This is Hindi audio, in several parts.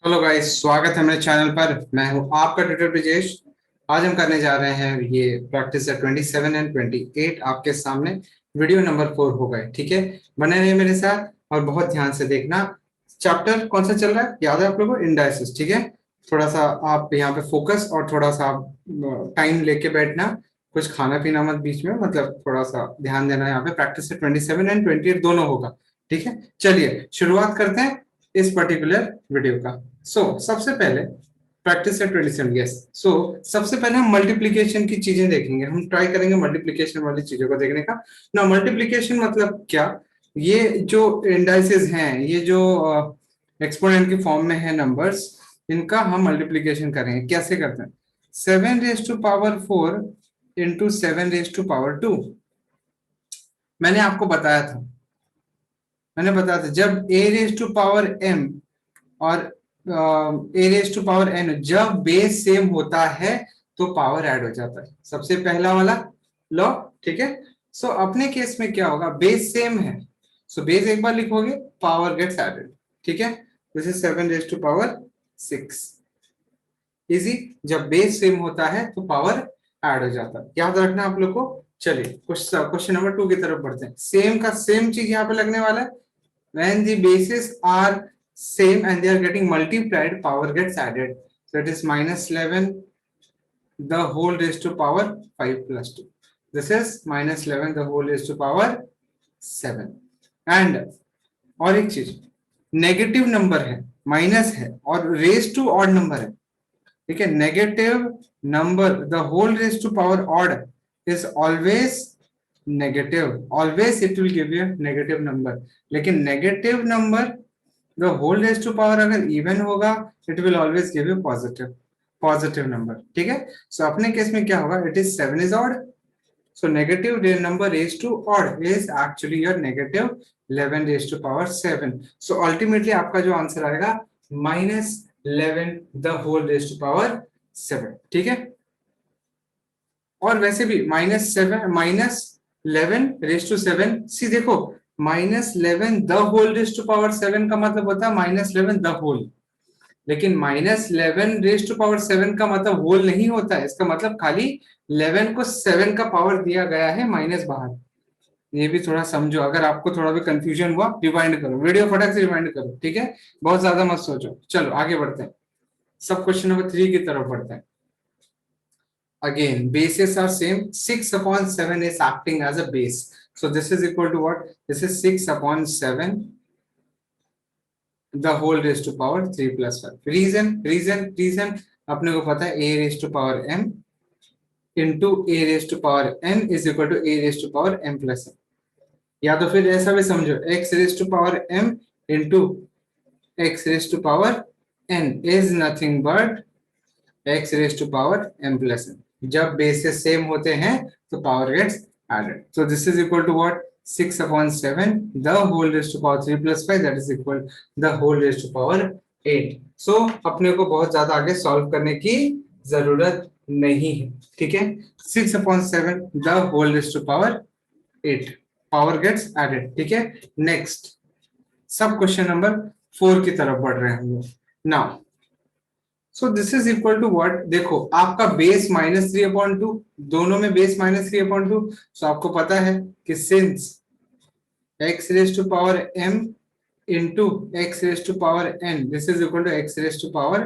हेलो गाइस, स्वागत है मेरे चैनल पर। मैं हूं आपका ट्यूटर ब्रिजेश। आज हम करने जा रहे हैं ये प्रैक्टिस 27 एंड 28 आपके सामने। वीडियो नंबर 4 हो गए, ठीक है। बने रहिए मेरे साथ और बहुत ध्यान से देखना। चैप्टर कौन सा चल रहा है याद है आप लोगों को? इंडाइसिस, ठीक है। थोड़ा सा आप यहाँ पे फोकस और थोड़ा सा आप टाइम लेके बैठना। कुछ खाना पीना मत बीच में, मतलब थोड़ा सा ध्यान देना। यहाँ पे प्रैक्टिस 27 एंड 28 दोनों होगा, ठीक है। चलिए शुरुआत करते हैं इस पर्टिकुलर वीडियो का। सबसे पहले प्रैक्टिस है 27, यस। सबसे पहले हम मल्टीप्लिकेशन की चीजें देखेंगे। हम ट्राई करेंगे मल्टीप्लिकेशन वाली चीजों को देखने का। ना मल्टीप्लिकेशन मतलब क्या? ये जो इंडाइसेस हैं, ये जो एक्सपोनेंट की फॉर्म में है नंबर्स, इनका हम मल्टीप्लिकेशन करेंगे। कैसे करते हैं? 7 raise to power 4 into 7 raise to power 2। मैंने आपको बताया था जब a raise to power m और a raise to power n जब बेस सेम होता है तो पावर ऐड हो जाता है। सबसे पहला वाला लॉ, ठीक है। अपने केस में क्या होगा? बेस सेम है, बेस एक बार लिखोगे, पावर गेट्स एडेड, ठीक है। This is 7 raise to power 6। Easy. जब बेस सेम होता है तो पावर ऐड हो जाता है, याद रखना आप लोग को। चलिए क्वेश्चन नंबर 2 की तरफ बढ़ते हैं। सेम का सेम चीज यहाँ पे लगने वाला है। When the bases are same and they are getting multiplied, power gets added. So it is -11 the whole raised to power 5 plus 2. This is -11 the whole raised to power 7. And और एक चीज, नेगेटिव नंबर है, माइनस है और रेज टू ऑड नंबर है, ठीक है। Negative number the whole raise to power odd is always negative, always it will give you negative number. लेकिन negative number the whole raise to power अगर इवन होगा, it will always give you positive number, ठीक है। अपने केस में क्या होगा? It is 7 is odd, so negative number raised to odd is actually your negative 11 raised to power 7. So ultimately आपका जो आंसर आएगा -11 the whole raised to power 7, ठीक है। और वैसे भी -11 रेज टू 7, सी देखो, -11 the whole raise to power 7 का मतलब होता है -11 द होल। लेकिन -11 रेज टू पावर 7 का मतलब होल नहीं होता है। इसका मतलब खाली 11 को 7 का पावर दिया गया है, माइनस बाहर। ये भी थोड़ा समझो। अगर आपको थोड़ा भी कंफ्यूजन हुआ, रिवाइंड करो, वीडियो फटाक से रिवाइंड करो, ठीक है। बहुत ज्यादा मत सोचो। चलो आगे बढ़ते हैं, सब क्वेश्चन नंबर 3 की तरफ बढ़ते हैं। Again, bases are same. 6/7 is acting as a base. So this is equal to what? This is 6/7 the whole raised to power 3 plus 5. Reason अपने को पता है a raised to power m into a raised to power n is equal to a raised to power m plus n. या तो फिर ऐसा भी समझो, x raised to power m into x raised to power n is nothing but x raised to power m plus n. जब बेसेस सेम होते हैं तो power gets added. So this is equal to what? 6/7 the whole raised to power 3 plus 5, that is equal the whole raised to power 8. सो अपने को बहुत ज्यादा आगे सॉल्व करने की जरूरत नहीं है, ठीक है। 6/7 the whole raised to power 8, power gets added, ठीक है। नेक्स्ट सब क्वेश्चन नंबर 4 की तरफ बढ़ रहे हैं हम लोग now. So this is equal to what? देखो आपका बेस -3/2, दोनों में बेस -3/2। सो आपको पता है कि since x raise to power m into x raise to power n, this is equal to x raise to power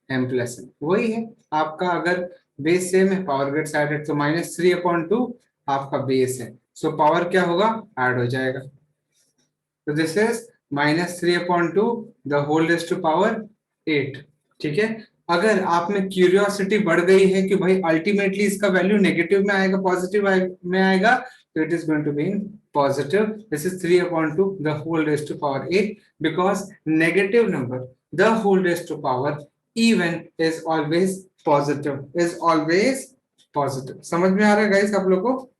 m plus n। वही है आपका, अगर बेस सेम है पावर गेट्स एडेड, तो -3/2 आपका बेस है। सो पावर क्या होगा? ऐड हो जाएगा। तो this is -3/2 the whole raise to power 8, ठीक है। अगर आप में क्यूरियोसिटी बढ़ गई है कि भाई अल्टीमेटली इसका वैल्यू नेगेटिव में आएगा पॉजिटिव में आएगा, तो it is going to be in positive. This is 3/2 the whole raise to power 8 because negative number the whole raise to power even is always positive. समझ में आ रहा है गाइस आप लोगों को?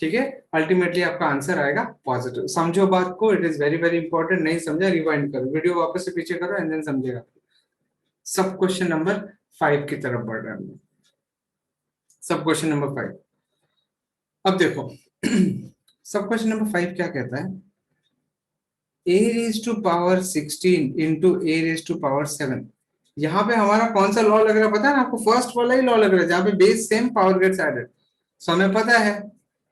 ठीक है, अल्टीमेटली आपका आंसर आएगा पॉजिटिव। समझो बात को, it is very very important. नहीं समझा, रिवाइंड करो, वीडियो वापस से पीछे करो एंड देन समझेगा। सब क्वेश्चन नंबर 5 की तरफ बढ़ रहे हैं। सब क्वेश्चन नंबर 5, अब देखो सब क्वेश्चन नंबर 5 क्या कहता है? a raise to power 16 into a raise to power 7। यहाँ पे हमारा कौन सा लॉ लग रहा है पता है ना आपको? फर्स्ट वाला ही लॉ लग रहा है, जहाँ पे base same power gets added. So हमें पता है,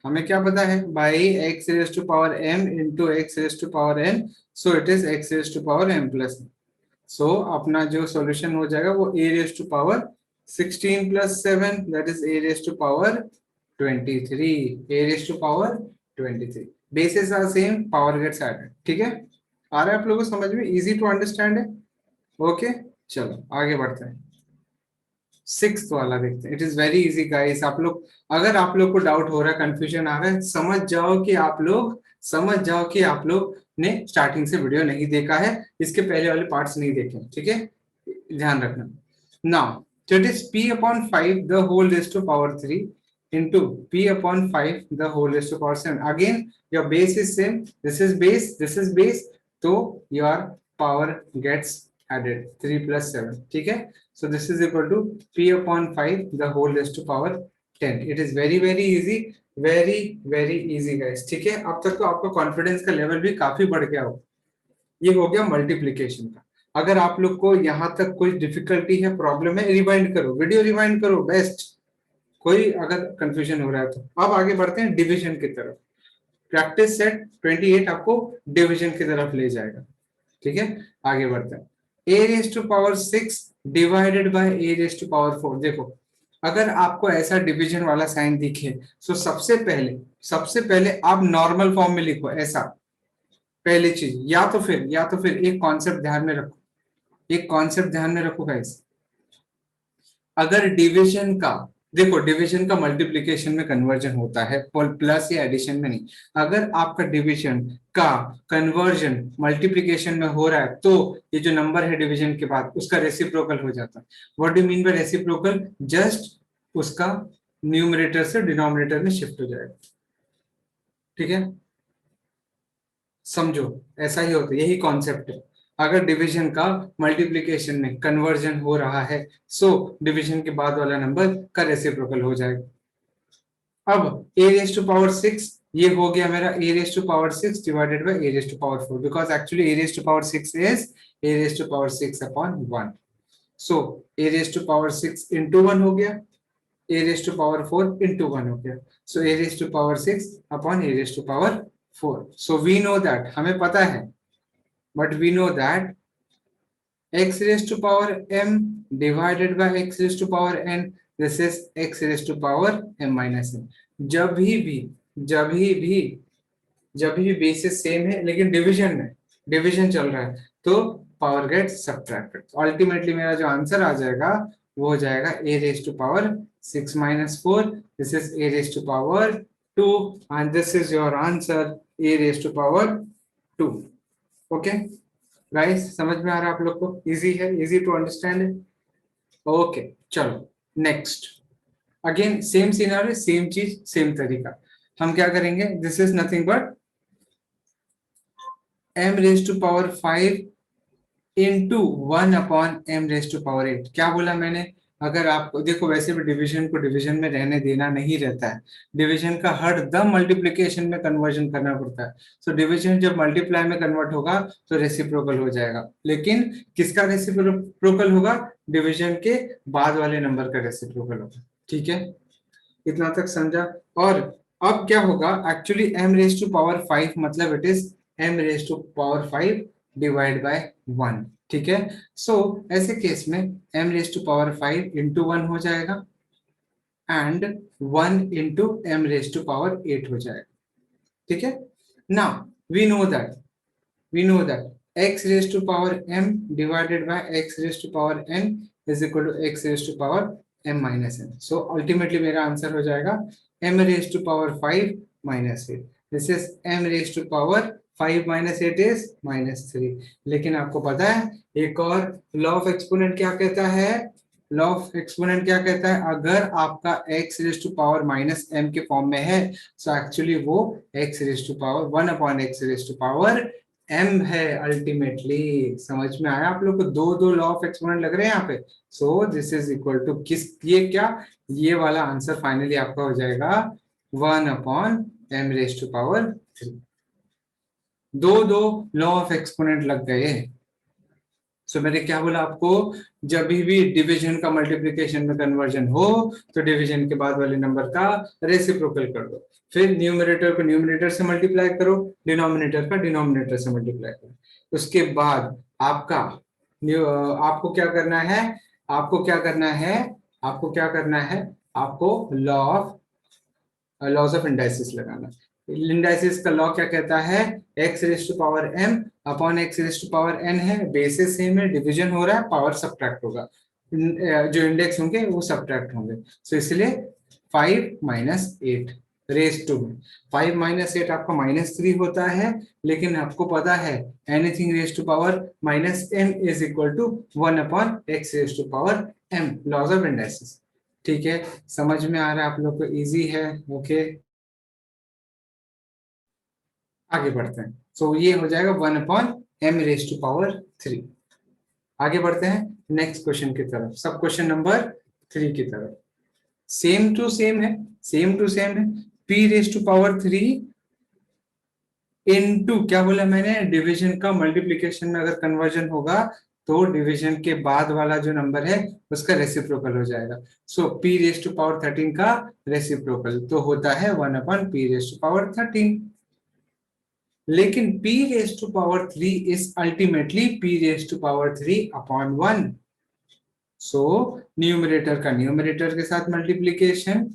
हमें क्या पता है, by x raise to power m into x raise to power n, so it is x raise to power m plus. So अपना जो सॉल्यूशन हो जाएगा वो a raise to power 16 plus 7, that is a raise to power 23, a raise to power 23। Basis are same, power gets added. ठीक है, आ रहा है आप लोगों को समझ में? इजी टू अंडरस्टैंड है। ओके, चलो आगे बढ़ते हैं। सिक्स्थ वाला देखते हैं। It is very easy guys. आप लोग, अगर आप लोग को डाउट हो रहा है, कंफ्यूजन आ रहा है, समझ जाओ कि आप लोग ने स्टार्टिंग से वीडियो नहीं देखा है, इसके पहले वाले पार्ट्स नहीं देखे। ठीक है, ध्यान रखना। Now so it is p upon 5 the whole raised to power 3 into p upon 5 the whole raised to power 7. Again your base is same, this is base, this is base, so your power gets added 3 plus 7. ठीक है, so this is equal to p upon 5 the whole raised to power 10. It is very very easy, very easy guys। ठीक है, अब तक तो आपका कॉन्फिडेंस का लेवल भी काफी बढ़ गया हो। ये हो गया मल्टीप्लीकेशन का। अगर आप लोग को यहाँ तक कोई डिफिकल्टी है, प्रॉब्लम है, रिवाइंड करो, वीडियो रिवाइंड करो, बेस्ट। कोई अगर कंफ्यूजन हो रहा है तो अब आगे बढ़ते हैं डिवीजन की तरफ। प्रैक्टिस सेट 28 आपको डिवीजन की तरफ ले जाएगा। ठीक है, आगे बढ़ते हैं। a raise to power 6 divided by a raise to power 4। देखो, अगर आपको ऐसा डिवीजन वाला साइन दिखे तो सबसे पहले आप नॉर्मल फॉर्म में लिखो ऐसा, पहली चीज। या तो फिर एक कॉन्सेप्ट ध्यान में रखो, एक कॉन्सेप्ट ध्यान में रखो गाइस। अगर डिवीजन का, देखो डिवीजन का मल्टीप्लिकेशन में कन्वर्जन होता है, प्लस या एडिशन में नहीं। अगर आपका डिवीजन का कन्वर्जन मल्टीप्लिकेशन में हो रहा है तो ये जो नंबर है डिवीजन के बाद उसका रेसिप्रोकल हो जाता है। What do mean by reciprocal? Just उसका न्यूमरेटर से डिनोमिनेटर में शिफ्ट हो जाएगा। ठीक है, समझो, ऐसा ही होता है, यही कॉन्सेप्ट है। अगर डिवीजन का मल्टीप्लिकेशन में कन्वर्जन हो रहा है सो डिवीजन के बाद वाला नंबर का रेसिप्रोकल हो जाएगा। अब a रेज टू पावर 6 ये हो गया मेरा a raise to power 6 divided by a raise to power 4, because actually a raise to power 6 is a raise to power 6 upon 1। So a raise to power 6 into 1 हो गया, a raise to power 4 into 1 हो गया। So a raise to power 6 upon a raise to power 4। So we know that, हमें पता है, but we know that x raised to power m divided by x raised to power n, this is x raised to power m minus n। जब भी बेसिस सेम है लेकिन डिवीजन चल रहा है तो पावर गेट्स सब्ट्रैक्टेड। अल्टीमेटली मेरा जो आंसर आ जाएगा वो हो जाएगा a raised to power 6 minus 4, this is a raised to power 2 and this is your answer, a raised to power 2। Okay guys, समझ में आ रहा है आप लोग को? इजी है, इजी टू अंडरस्टैंड है। ओके चलो next. Again same scenario, same चीज, सेम तरीका। हम क्या करेंगे, this is nothing but m raise to power 5 into 1 upon m raise to power 8। क्या बोला मैंने? अगर आपको देखो, वैसे भी डिवीजन को डिवीजन में रहने देना नहीं रहता है, डिवीजन का हर दम मल्टीप्लिकेशन में कन्वर्जन करना पड़ता है। सो डिवीजन जब मल्टीप्लाई में कन्वर्ट होगा तो रेसिप्रोकल हो जाएगा। लेकिन किसका रेसिप्रोकल होगा? डिवीजन के बाद वाले नंबर का रेसिप्रोकल होगा। ठीक है, इतना तक समझा? और अब क्या होगा, actually m raise to power 5 मतलब it is m raise to power 5 divide by 1। ठीक है, सो ऐसे केस में m raise to power 5 into 1 हो जाएगा and 1 into m raise to power 8 हो जाएगा। ठीक है, now we know that x raise to power m divided by x raise to power n is equal to x raise to power m minus n। So ultimately मेरा आंसर हो जाएगा m raise to power 5 minus 8। This is m raise to power 5 minus 8 is minus 3। लेकिन आपको पता है एक और लॉ ऑफ एक्सपोनेंट क्या कहता है? लॉ ऑफ एक्सपोनेंट क्या कहता है? अगर आपका x raise to power minus m के फॉर्म में है सो एक्चुअली वो x raise to power 1 upon x raise to power m है अल्टीमेटली। समझ में आया आप लोग को? दो लॉ ऑफ एक्सपोनेंट लग रहे हैं यहाँ पे। So this is equal to किस, ये क्या, ये वाला आंसर फाइनली आपका हो जाएगा 1 upon m raise to power 3। दो लॉ ऑफ एक्सपोनेंट लग गए। सो मैंने क्या बोला आपको, जब भी डिवीजन का मल्टीप्लिकेशन में कन्वर्जन हो तो डिवीजन के बाद वाले नंबर का रेसिप्रोकल कर दो, फिर न्यूमरेटर को न्यूमरेटर से मल्टीप्लाई करो, डिनोमिनेटर का डिनोमिनेटर से मल्टीप्लाई करो। उसके बाद आपका आपको क्या करना है, आपको क्या करना है, आपको क्या करना है, आपको लॉज ऑफ इंडाइसिस लगाना। इंडाइसिस का लॉ क्या कहता है, x raise to power m upon x raise to power n है, बेसिस सेम है, डिवीजन हो रहा है, पावर सब्ट्रैक्ट होगा, जो इंडेक्स होंगे वो सब्ट्रैक्ट होंगे। सो इसलिए 5 माइनस 8 रेज टू में 5 माइनस 8 आपका -3 होता है, लेकिन आपको पता है anything raise to power minus m is equal to 1 upon x raise to power m, laws of indices. ठीक है, समझ में आ रहा है आप लोग को, इजी है। ओके, आगे बढ़ते हैं। सो ये हो जाएगा 1 upon m raise to power 3। आगे बढ़ते हैं नेक्स्ट क्वेश्चन की तरफ, सब क्वेश्चन नंबर 3 की तरफ। सेम टू सेम है, सेम टू सेम है, p raise to power 3 into क्या बोला मैंने, डिवीजन का मल्टीप्लिकेशन में अगर कन्वर्जन होगा तो डिवीजन के बाद वाला जो नंबर है उसका रेसिप्रोकल हो जाएगा। So p raise to power 13 का रेसिप्रोकल तो होता है 1 upon p raise to power 13। लेकिन p raise to power 3 is ultimately p raise to power 3 upon 1। So numerator का न्यूमरेटर के साथ मल्टीप्लिकेशन,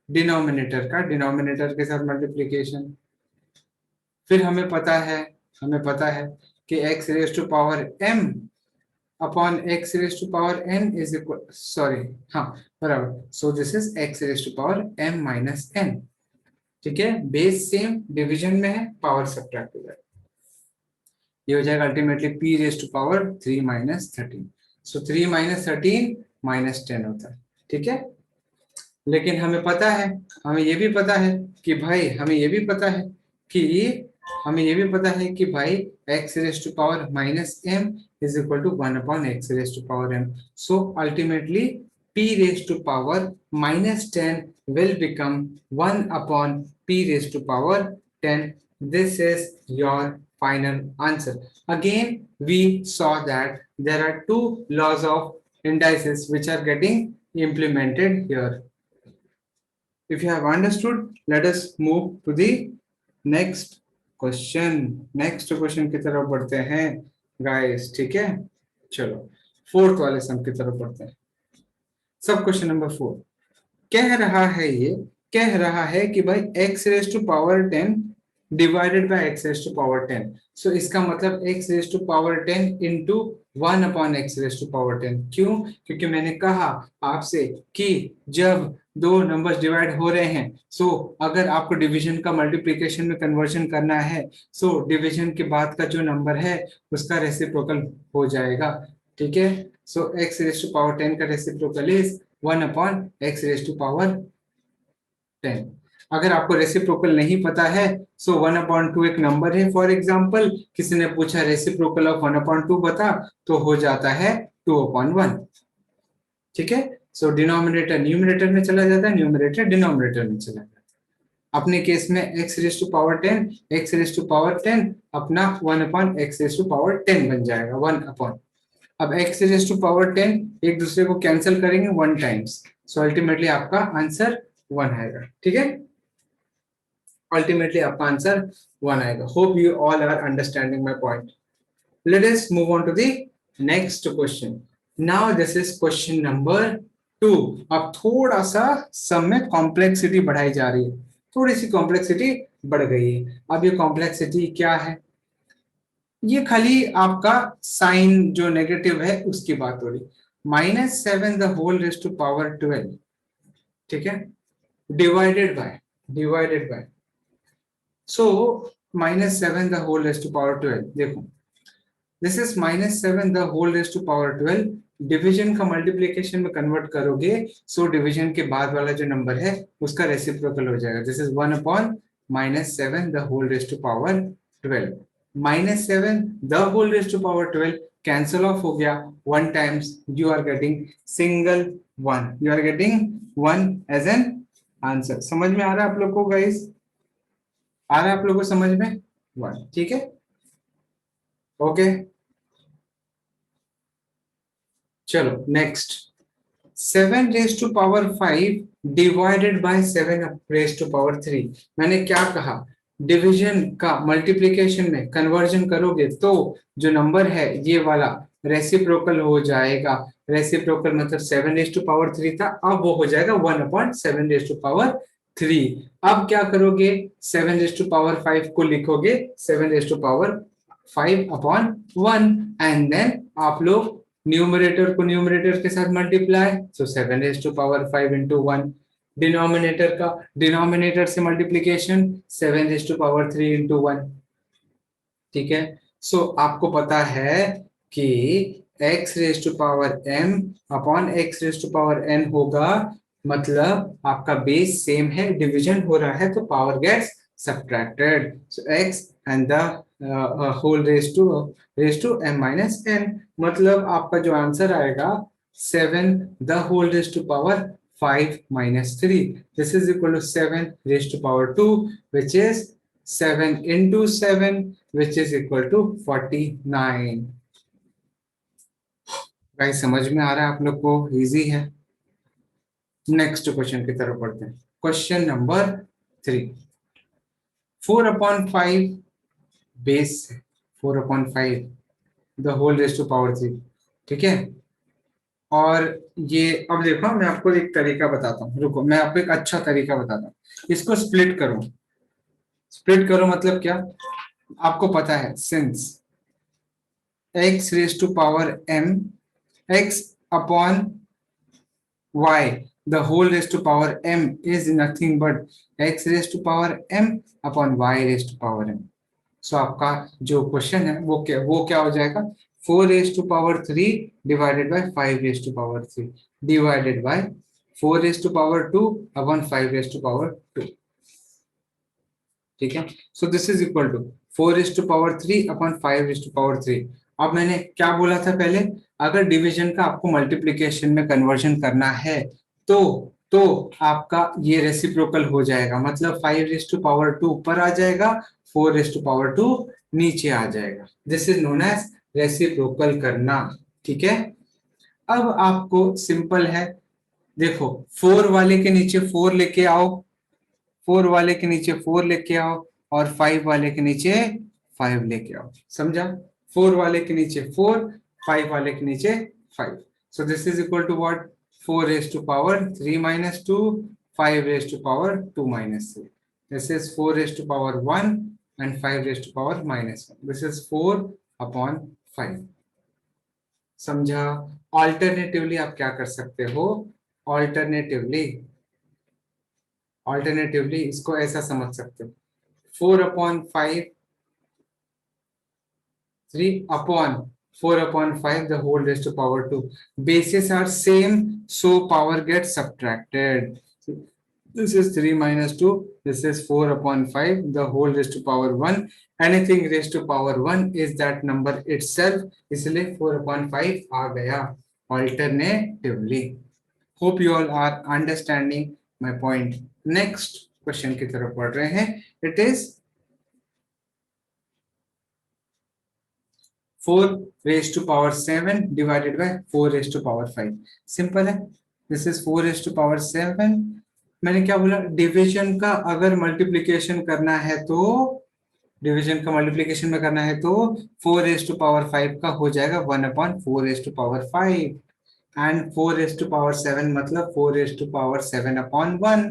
डिनोमिनेटर का डिनोमिनेटर के साथ मल्टीप्लिकेशन। फिर हमें पता है कि x raise to power m upon x raise to power n is equal, sorry हाँ बराबर, so this is x raise to power m minus n। ठीक है, बेस सेम, डिवीजन में है, पावर सब्ट्रैक्ट हो जाएगा, ये हो जाएगा ultimately p raise to power 3 minus 13। So 3 minus 13 minus 10 होता है। ठीक है, लेकिन हमें पता है, हमें ये भी पता है कि भाई, हमें ये भी पता है कि हमें ये भी पता है कि भाई x raise to power minus m is equal to 1 upon x raise to power m। So ultimately p raise to power minus 10 will become 1 upon p raised to power 10. This is your final answer. Again, we saw that there are two laws of indices which are getting implemented here. If you have understood, let us move to the next question. Next question की तरफ बढ़ते हैं guys, ठीक है, चलो फोर्थ वाले सम की तरफ बढ़ते हैं। सब क्वेश्चन नंबर 4 कह रहा है, ये कह रहा है कि भाई x raise to power 10 divided by x raise to power 10। So इसका मतलब x raise to power 10 into 1 upon x raise to power 10। क्यों? क्योंकि मैंने कहा आपसे कि जब दो नंबर्स डिवाइड हो रहे हैं, सो अगर आपको डिवीजन का मल्टीप्लिकेशन में कन्वर्जन करना है, सो डिवीजन के बाद का जो नंबर है उसका रेसिप्रोकल हो जाएगा। ठीक है, so x raise to power 10 का reciprocal is 1 upon x raise to power 10। अगर आपको रेसिप्रोकल नहीं पता है, सो 1 अपॉन 2 एक नंबर है, फॉर एग्जांपल किसी ने पूछा रेसिप्रोकल ऑफ 1 अपॉन 2 बता, तो हो जाता है 2 अपॉन 1। ठीक है, सो डिनोमिनेटर न्यूमरेटर में चला जाता है, न्यूमरेटर डिनोमिनेटर में चला जाता है। अपने केस में x raise to power 10, x raise to power 10 अपना 1 upon x raise to power 10 बन जाएगा, 1 अपॉन। अब x रेज टू पावर 10 एक दूसरे को कैंसिल करेंगे 1 टाइम्स, सो अल्टीमेटली आपका आंसर 1 आएगा। ठीक है, अल्टीमेटली आपका आंसर 1 आएगा। Hope you all are understanding my point. Let us move on to the next question. Now this is question number 2। अब थोड़ा सा सम में कॉम्प्लेक्सिटी बढ़ाई जा रही है, थोड़ी सी कॉम्प्लेक्सिटी बढ़ गई है। अब ये कॉम्प्लेक्सिटी क्या है? ये खाली आपका साइन जो नेगेटिव है उसकी बात हो रही, -7 the whole raise to power 12। ठीक है, divided by so -7 the whole raise to power 12। देखो, this is -7 the whole raise to power 12, division का मल्टीप्लिकेशन में कन्वर्ट करोगे, सो डिवीजन के बाद वाला जो नंबर है उसका रेसिप्रोकल हो जाएगा। This is 1 upon -7 the whole raise to power 12। -7 the whole raise to power 12 cancel off हो गया 1 times, you are getting single 1, you are getting 1 as an answer. समझ में आ रहा है आप लोग को गाइस? आ रहा है आप लोग को समझ में? 1। ठीक है, ओके चलो next, 7 raise to power 5 divided by 7 raise to power 3। मैंने क्या कहा, डिवीजन का मल्टीप्लिकेशन में कन्वर्जन करोगे तो जो नंबर है ये वाला रेसिप्रोकल हो जाएगा। रेसिप्रोकल मतलब 7 रेज टू पावर 3 था, अब वो हो जाएगा 1/7 रेज टू पावर 3। अब क्या करोगे, 7 रेज टू पावर 5 को लिखोगे 7 raise to power 5/1 and then आप लोग न्यूमरेटर को न्यूमरेटर के साथ multiply, so 7 raise to power 5 into 1। Denominator का डिनोमिनेटर से multiplication 7 raise to power 3 into 1। ठीक है, सो आपको पता है कि x raise to power m upon x raise to power n होगा, मतलब आपका बेस सेम है, डिवीजन हो रहा है तो power gets subtracted, so x and the whole raise to m minus n, मतलब आपका जो आंसर आएगा 7 the whole raise to power 5 minus 3, this is equal to 7 raised to power 2, which is 7 into 7, which is equal to 49। Guys समझ में आ रहा है आप लोग को, इजी है। नेक्स्ट क्वेश्चन की तरफ बढ़ते हैं। Question number 3, 4/5 base 4/5 the whole raise to power 3। ठीक है, और ये अब देखो मैं आपको एक तरीका बताता हूँ, रुको मैं आपको एक अच्छा तरीका बताता हूँ। इसको स्प्लिट करो, स्प्लिट करो मतलब क्या, आपको पता है since x raise to power m x upon y the whole raised to power m is nothing but x raised to power m upon y raised to power m। So आपका जो क्वेश्चन है वो क्या हो जाएगा, 4 raise to power 3 divided by 5 raise to power 3 divided by 4 raise to power 2 upon 5 raise to power 2। ठीक है, so this is equal to 4 raise to power 3 upon 5 raise to power 3। अब मैंने क्या बोला था पहले, अगर डिवीजन का आपको मल्टीप्लिकेशन में कन्वर्जन करना है तो आपका ये रेसिप्रोकल हो जाएगा, मतलब 5 रेज टू पावर 2 ऊपर आ जाएगा, 4 रेज टू पावर 2 नीचे आ जाएगा। This is known as reciprocal करना। ठीक है, अब आपको सिंपल है, देखो 4 वाले के नीचे 4 लेके आओ, 4 वाले के नीचे 4 लेके आओ, और 5 वाले के नीचे 5 लेके आओ, समझा? 4 वाले के नीचे 4, 5 वाले के नीचे 5। So this is equal to what, 4 raise to power 3 minus 2, 5 raise to power 2 minus 3। This is 4 raise to power 1 and 5 raise to power -1। This is 4/5। समझा? ऑल्टरनेटिवली आप क्या कर सकते हो, ऑल्टरनेटिवली इसको ऐसा समझ सकते हो, 4/5 4/5 the whole raised to power 2, bases are same so power gets subtracted। This is 3 minus 2, this is 4/5 the whole raised to power 1, anything raised to power 1 is that number itself, इसलिए 4/5 आ गया alternatively। hope you all are understanding my point। next question की तरफ बढ़ रहे हैं, it is 4 raised to power 7 divided by 4 raised to power 5। Simple है, this is 4 raised to power 7। मैंने क्या बोला, डिवीजन का अगर मल्टीप्लिकेशन करना है तो, डिवीजन का मल्टीप्लिकेशन में करना है तो 4 raised to power 5 का हो जाएगा 1/4 raised to power 5, and 4 raised to power 7 मतलब 4 raised to power 7/1।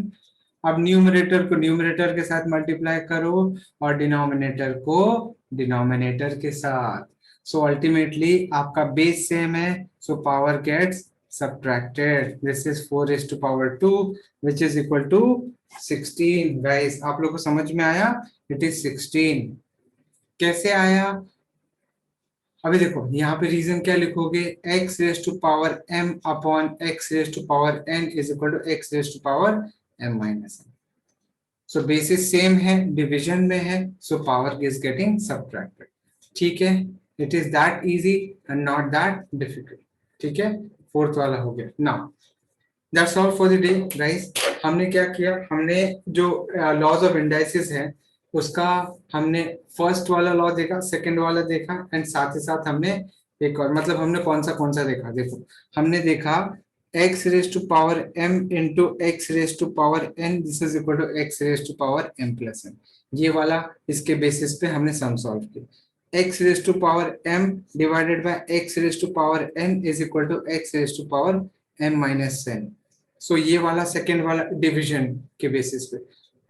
अब न्यूमरेटर को न्यूमरेटर के साथ मल्टीप्लाई करो और डिनोमिनेटर को डिनोमिनेटर के साथ, सो अल्टीमेटली आपका बेस सेम है, so power gets subtracted. This is 4 raised to power 2 which is equal to 16। Guys आप लोगों को समझ में आया, इट इज 16। कैसे आया, अभी देखो यहाँ पे रीजन क्या लिखोगे, x raise to power m upon x raise to power n is equal to x raise to power m minus n। So basis same है, डिवीजन में है, so power is getting subtracted. ठीक है, it is that easy and not that difficult. ठीक है, फोर्थ वाला हो गया। Now that's all for the day guys. हमने क्या किया, हमने जो लॉज ऑफ इंडाइसिस है उसका हमने फर्स्ट वाला लॉ देखा, सेकंड वाला देखा, एंड साथ ही साथ हमने एक और मतलब हमने कौन सा देखा, देखो हमने देखा x raise to power m into x raise to power n, this is equal to x raise to power m plus n। ये वाला इसके बेसिस पे हमने सम सॉल्व किया। x raise to power m divided by x raise to power n is equal to x raise to power m minus n। So ये वाला सेकेंड वाला डिवीजन के बेसिस पे,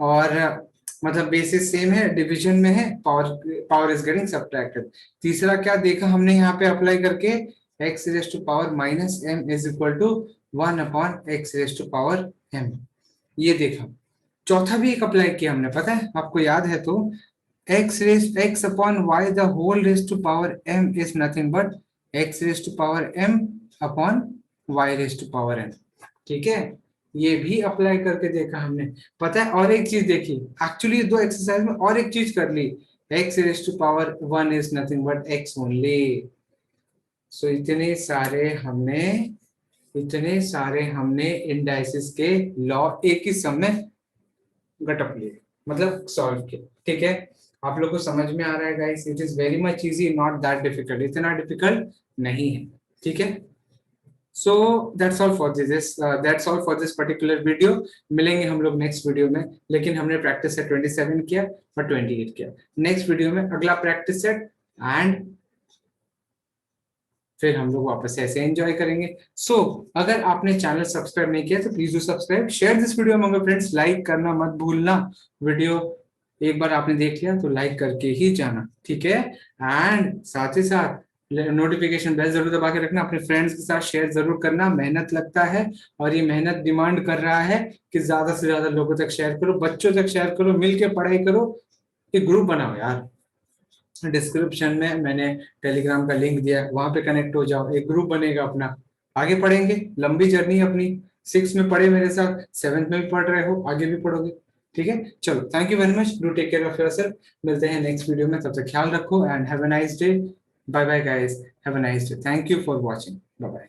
और मतलब बेसिस सेम है, डिवीजन में है, पावर इज गेटिंग सब्ट्रैक्टेड। तीसरा क्या देखा हमने यहाँ पे अप्लाई करके, x raise to power minus m is equal to 1 upon x raise to power m, ये देखा। चौथा भी एक अप्लाई किया हमने, पता है आपको याद है तो, x upon y the whole raise to power m is nothing but x raise to power m upon y raise to power m। ठीक है, ये भी अप्लाई करके देखा हमने। पता है और एक चीज देखी, एक्चुअली दो एक्सरसाइज में और एक चीज कर ली, x raise to power 1 is nothing but x only. So इतने सारे हमने इंडाइसिस के लॉ एक ही सम में गटअप लिए, मतलब सॉल्व किए। ठीक है, आप लोग को समझ में आ रहा है guys, it is very much easy, not that difficult, इतना डिफिकल्ट नहीं है। ठीक है, so that's all for this particular video. मिलेंगे हम लोग नेक्स्ट वीडियो में, लेकिन हमने प्रैक्टिस सेट 27 किया और 28 किया। नेक्स्ट वीडियो में अगला प्रैक्टिस सेट, एंड फिर हम लोग वापस से ऐसे एंजॉय करेंगे। सो अगर आपने चैनल सब्सक्राइब नहीं किया तो please do subscribe, share this video among friends, like करना मत भूलना। वीडियो एक बार आपने देख लिया तो लाइक करके ही जाना, ठीक है। एंड साथ ही साथ नोटिफिकेशन बेल जरूर दबा के रखना, अपने फ्रेंड्स के साथ शेयर जरूर करना। मेहनत लगता है और ये मेहनत डिमांड कर रहा है कि ज्यादा से ज्यादा लोगों तक शेयर करो, बच्चों तक शेयर करो, मिलके पढ़ाई करो, एक ग्रुप बनाओ यार। डिस्क्रिप्शन में मैंने टेलीग्राम का लिंक दिया है, वहां पे कनेक्ट हो जाओ, एक ग्रुप बनेगा अपना, आगे पढ़ेंगे। लंबी जर्नी अपनी, 6 में पढ़े मेरे साथ, 7th में भी पढ़ रहे हो, आगे भी पढ़ोगे। ठीक है, चलो thank you very much, do take care of yourself. मिलते हैं नेक्स्ट वीडियो में, तब तक ख्याल रखो and have a nice day. Bye bye guys, have a nice day, thank you for watching, bye bye.